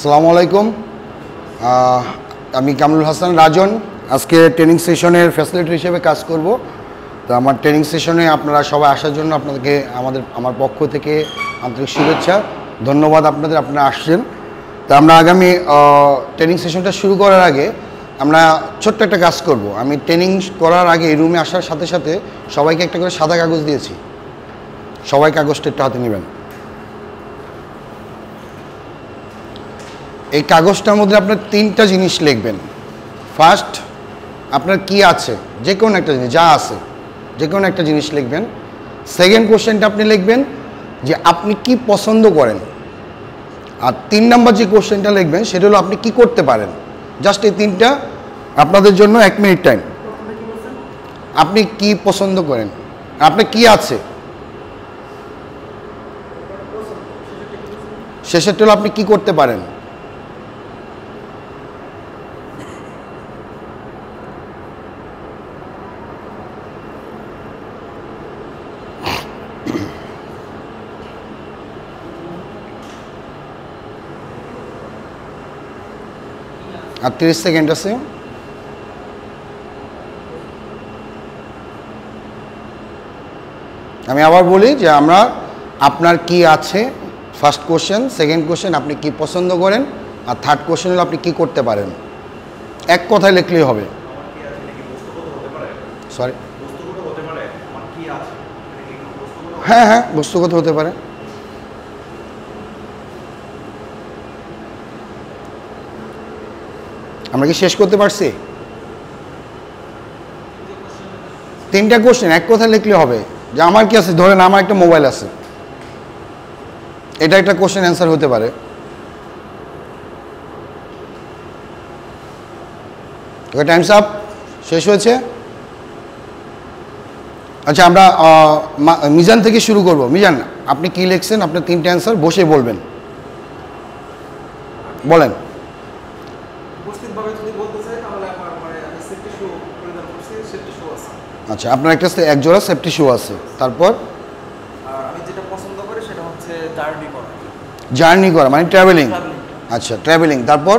আসসালামু আলাইকুম। আমি কামরুল হাসান রাজন, আজকে ট্রেনিং সেশনের ফ্যাসিলিটেটর হিসেবে কাজ করব। তো আমার ট্রেনিং সেশনে আপনারা সবাই আসার জন্য আপনাদেরকে আমার পক্ষ থেকে আন্তরিক শুভেচ্ছা, ধন্যবাদ আপনারা আসছেন। তো আমরা আগামী ট্রেনিং সেশনটা শুরু করার আগে আমরা ছোট্ট একটা কাজ করব। আমি ট্রেনিং করার আগে এই রুমে আসার সাথে সাথে সবাইকে একটা করে সাদা কাগজ দিয়েছি, সবাই কাগজটা একটু হাতে নেবেন। এই কাগজটার মধ্যে আপনার 3টা জিনিস লিখবেন। ফার্স্ট, আপনার কি আছে, যে কোনো একটা জিনিস, যা আছে যে কোনো একটা জিনিস লিখবেন। সেকেন্ড কোশ্চেনটা আপনি লিখবেন যে আপনি কি পছন্দ করেন। আর 3 নম্বর যে কোশ্চেনটা লিখবেন সেটা হলো আপনি কি করতে পারেন। জাস্ট এই 3টা আপনাদের জন্য 1 মিনিট টাইম। আপনি কি পছন্দ করেন, আপনার কি আছে, শেষেরটা হলো আপনি কি করতে পারেন। আর 30 সেকেন্ড আছে। আমি আবার বলি যে আপনার কি আছে, ফার্স্ট কোশ্চেন, সেকেন্ড কোশ্চেন আপনি কি পছন্দ করেন, আর থার্ড কোশ্চেন হলো আপনি কি করতে পারেন। এক কথায় লিখলেই হবে। সরি, হ্যাঁ হ্যাঁ, বস্তুগত হতে পারে। আমরা কি শেষ করতে পারছি? 3টা কোশ্চেন এক কথা লিখলে হবে যে আমার কি আছে। ধরেন আমার একটা মোবাইল আছে, এটা একটা কোশ্চেন অ্যান্সার হতে পারে। ওকে, টাইমস আপ, শেষ হয়েছে। আচ্ছা, আমরা মিজান থেকে শুরু করব। মিজান, আপনি কি লিখছেন? আপনার 3টা অ্যান্সার বসে বলবেন, বলেন। আচ্ছা, আপনার একটা এক জোড়া সেফটি শু আছে। তারপর আমি যেটা পছন্দ করি সেটা হচ্ছে জার্নি করা মানে ট্রাভেলিং। আচ্ছা, ট্রাভেলিং। তারপর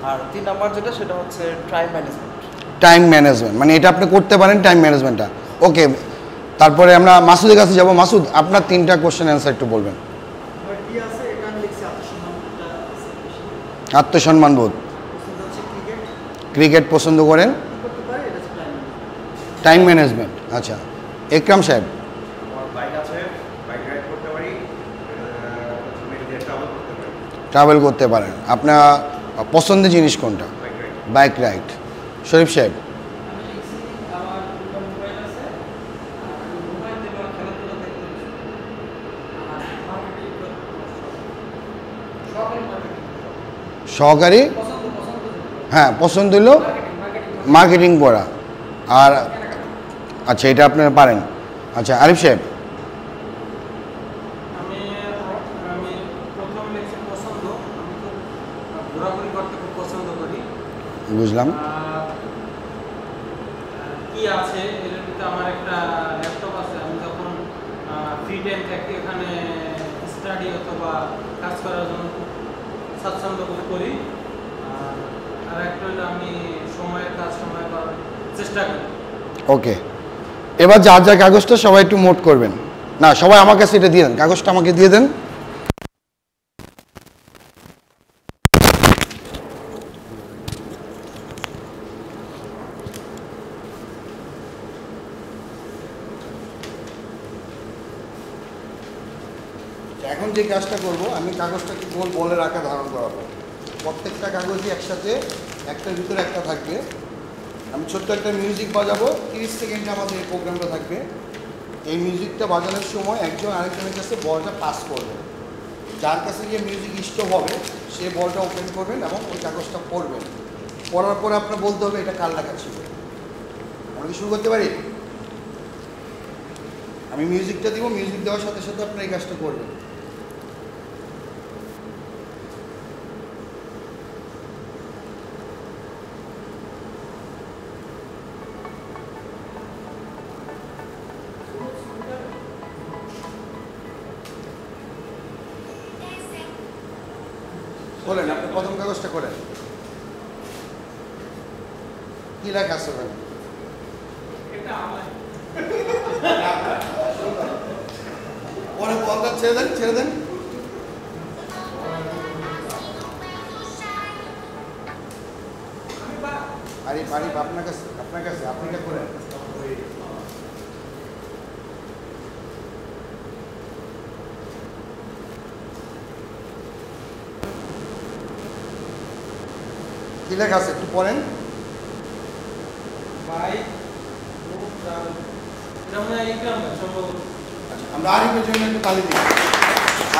আর 3 নাম্বার যেটা সেটা হচ্ছে টাইম ম্যানেজমেন্ট, মানে এটা আপনি করতে পারেন টাইম ম্যানেজমেন্টটা। ওকে, তারপরে আমরা মাসুদের কাছে যাব। মাসুদ, আপনার 3টা কোশ্চেন অ্যান্সার একটু বলবেন। আত্মসম্মান বোধ, ক্রিকেট পছন্দ করেন, টাইম ম্যানেজমেন্ট। আচ্ছা, একরাম সাহেব। ট্রাভেল করতে পারেন, আপনার পছন্দের জিনিস কোনটা? Bike ride. শরীফ সাহেব। সহকারী, হ্যাঁ পছন্দ হলো মার্কেটিং করা। আর আচ্ছা, এটা আপনারা পারেন। আচ্ছা, আরিফ সাহেব। বুঝলাম। কি আছে এর ভিতরে আমার একটা ল্যাপটপ আছে, আমি যখন ফ্রি টাইম থাকি এখানে স্টাডি অথবা কাজ করার জন্য স্বাচ্ছন্দ্য বোধ করি। আর একটা হলো আমি সময়ের কাজ সময় করার চেষ্টা করি। ওকে, এবার যার যা কাগজটা সবাই একটু নোট করবেন। না, সবাই আমার কাছে এটা দিয়ে দেন, কাগজটা আমাকে দিয়ে দেন। এখন যে কাজটা করব, আমি কাগজটাকে গোল বলের আকার ধারণ করাবো। প্রত্যেকটা কাগজই একসাথে একটার ভিতরে একটা থাকবে। আমি ছোট্ট একটা মিউজিক বাজাবো, 30 সেকেন্ডে আমাদের এই প্রোগ্রামটা থাকবে। এই মিউজিকটা বাজানোর সময় একজন আরেকজনের কাছে বলটা পাস করবে। যার কাছে গিয়ে মিউজিক স্টপ হবে সে বলটা ওপেন করবেন এবং ওই কাগজটা পড়বেন। পড়ার পরে আপনার বলতে হবে এটা কার লেখা ছিল। আমরা কি শুরু করতে পারি? আমি মিউজিকটা দিব, মিউজিক দেওয়ার সাথে সাথে আপনার এই কাজটা করবেন। বলেন আপনি প্রথম কাগজটা করেন। কি লেখা আছে ওখানে? পরে বলটা ছেড়ে দেন, ছেড়ে দেন। আরিফ, আরিফ আপনার কাছে, আপনার কাছে, আপনি এটা করেন। কি লেখা আছে একটু পড়েন। আমরা আরিফের জন্য একটু তালি দিই।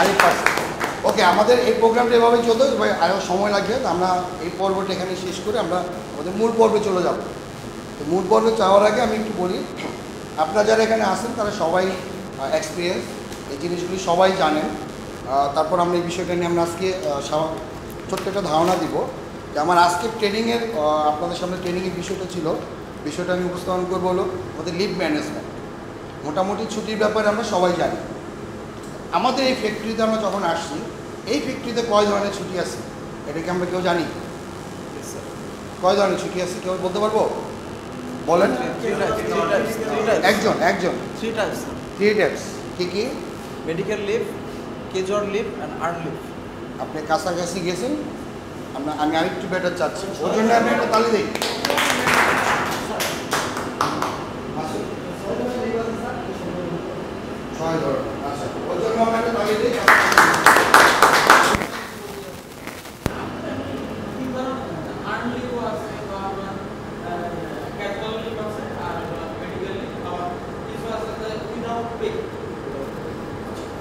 আরিফ পাশে। ওকে, আমাদের এই প্রোগ্রামটা এভাবে চলতে ভাই, আরও সময় লাগবে। তো আমরা এই পর্বটা এখানে শেষ করে আমরা আমাদের মূল পর্বে চলে যাব। তো মূল পর্বে যাওয়ার আগে আমি একটু বলি, আপনারা যারা এখানে আসেন তারা সবাই এক্সপিরিয়েন্স, এই জিনিসগুলি সবাই জানেন। তারপর আমরা এই বিষয়টা নিয়ে আমরা আজকে ছোট্ট একটা ধারণা দিব যে আমার আজকে ট্রেনিংয়ের, আপনাদের সামনে ট্রেনিংয়ের বিষয়টা ছিল, বিষয়টা আমি উপস্থাপন করবো হলো আমাদের লিভ ম্যানেজমেন্ট। মোটামুটি ছুটির ব্যাপারে আমরা সবাই জানি। আমাদের এই ফ্যাক্টরিতে আমরা যখন আসছি, এই ফ্যাক্টরিতে কয় ধরনের ছুটি আছে এটা কি আমরা কেউ জানি? কয় ধরনের ছুটি আছে কেউ বলতে পারবো? বলেন। একজন একজন। 3 টাইপস। 3 টাইপস। কি কি? Medical leave, casual leave and earn leave. আপনি কাছাকাছি গেছেন। আমি আরেকটু বেটার চাচ্ছি, ওর জন্য আমি একটা তালি দিই। আচ্ছা, ওর জন্য আমরা একটা তালি দিই।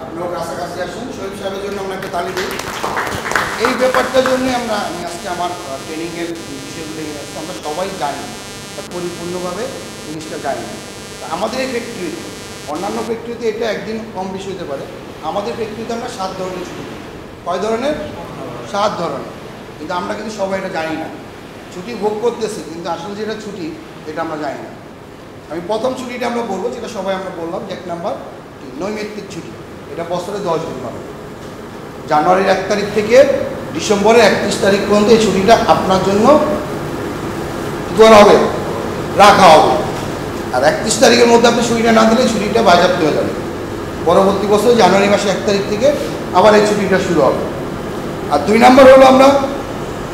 আপনার কাছাকাছি আসুন। শহীদ সাহেবের জন্য আমরা একটা তালি দিই। এই ব্যাপারটার জন্য আমি আজকে আমার ট্রেনিংয়ের বিষয়গুলো নিয়ে আসছি। আমরা সবাই জানি, পরিপূর্ণভাবে জিনিসটা জানি না। আমাদের এই ফ্যাক্টরিতে, অন্যান্য ফ্যাক্টরিতে এটা একদিন কম বেশি হতে পারে, আমাদের ফ্যাক্টরিতে আমরা 7 ধরনের ছুটি দিই। কয় ধরনের? 7 ধরনের। কিন্তু আমরা কিন্তু সবাই এটা জানি না। ছুটি ভোগ করতেছি, কিন্তু আসলে যেটা ছুটি এটা আমরা জানি না। আমি প্রথম ছুটিটা আমরা বলবো, যেটা সবাই আমরা বললাম যে 1 নাম্বার নৈমিত্তিক ছুটি। এটা বছরে 10 দিন হবে। জানুয়ারির 1 তারিখ থেকে ডিসেম্বরের 31 তারিখ পর্যন্ত এই ছুটিটা আপনার জন্য কী করা হবে? রাখা হবে। আর 31 তারিখের মধ্যে আপনি ছুটিটা না দিলে ছুটিটা বাজেয়াপ্ত হয়ে যাবে। পরবর্তী বছর জানুয়ারি মাসে 1 তারিখ থেকে আবার এই ছুটিটা শুরু হবে। আর 2 নাম্বার হলো আমরা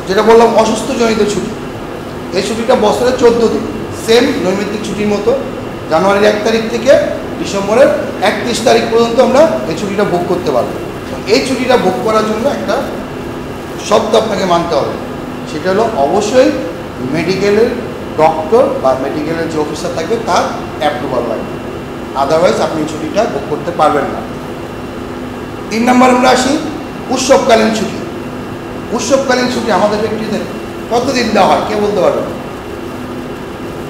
যেটা বললাম অসুস্থজনিত ছুটি। এই ছুটিটা বছরে 14 দিন, সেম নৈমিত্তিক ছুটির মতো। জানুয়ারির 1 তারিখ থেকে ডিসেম্বরের 31 তারিখ পর্যন্ত আমরা এই ছুটিটা ভোগ করতে পারবো। এই ছুটিটা ভোগ করার জন্য একটা শর্ত আপনাকে মানতে হবে, সেটা হলো অবশ্যই মেডিকেলের ডক্টর বা মেডিকেলের যে অফিসার থাকবে তার অ্যাপ্রুভাল লাগবে, আদারওয়াইজ আপনি ছুটিটা ভোগ করতে পারবেন না। 3 নাম্বার আমরা আসি উৎসবকালীন ছুটি। উৎসবকালীন ছুটি আমাদের ফ্যাক্টরিতে কতদিন দেওয়া হয় কে বলতে পারবে?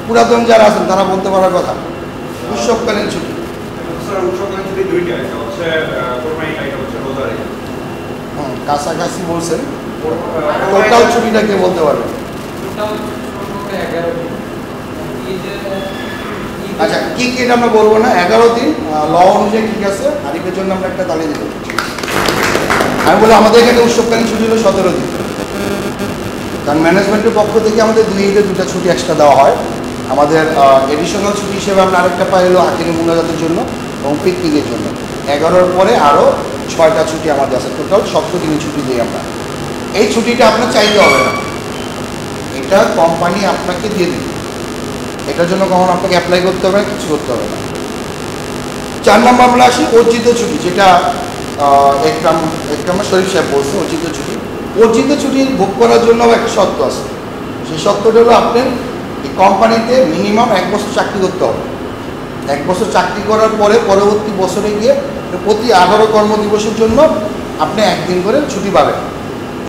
পুরাতন যারা আছেন তারা বলতে পারার কথা। উৎসবকালীন ছুটি উৎসবকালীন ছুটি 2টা, একটা হচ্ছে কোরবানি, একটা হচ্ছে রোজার ঈদ। কাছাকাছি বলছেন। টোটাল ছুটিটা কে বলতে পারবে? আচ্ছা, কি কি এটা আমরা বলবো না, 11 দিন ল অনুযায়ী ঠিক আছে। আরিফের জন্য আমরা একটা তালি দেব। আমি বলি আমাদের এখানে উৎসবকালীন ছুটি হলো 17 দিন। কারণ ম্যানেজমেন্টের পক্ষ থেকে আমাদের 2 ঈদে 2টা ছুটি এক্সট্রা দেওয়া হয়। আমাদের এডিশনাল ছুটি হিসেবে আমরা আরেকটা পাই হলো হাকিরি মুনাজাতের জন্য এবং পিকনিকের জন্য। 11-র পরে আরও 6টা ছুটি আমাদের আছে। টোটাল 17 দিনের ছুটি দিই আমরা। এই ছুটিটা আপনার চাইতে হবে না, এটা কোম্পানি আপনাকে দিয়ে দেবে। এটার জন্য কখনো আপনাকে অ্যাপ্লাই করতে হবে না, কিছু করতে হবে না। 4 নম্বর আমরা আসি অর্জিত ছুটি, যেটা একরাম শরীফ সাহেব বলছে অর্জিত ছুটি। অর্জিত ছুটি ভোগ করার জন্য একটা শর্ত আছে। সেই শর্তটা হলো আপনার এই কোম্পানিতে মিনিমাম 1 বছর চাকরি করতে হবে। 1 বছর চাকরি করার পরে পরবর্তী বছরে গিয়ে প্রতি 18 কর্মদিবসের জন্য আপনি 1 দিন করে ছুটি পাবেন।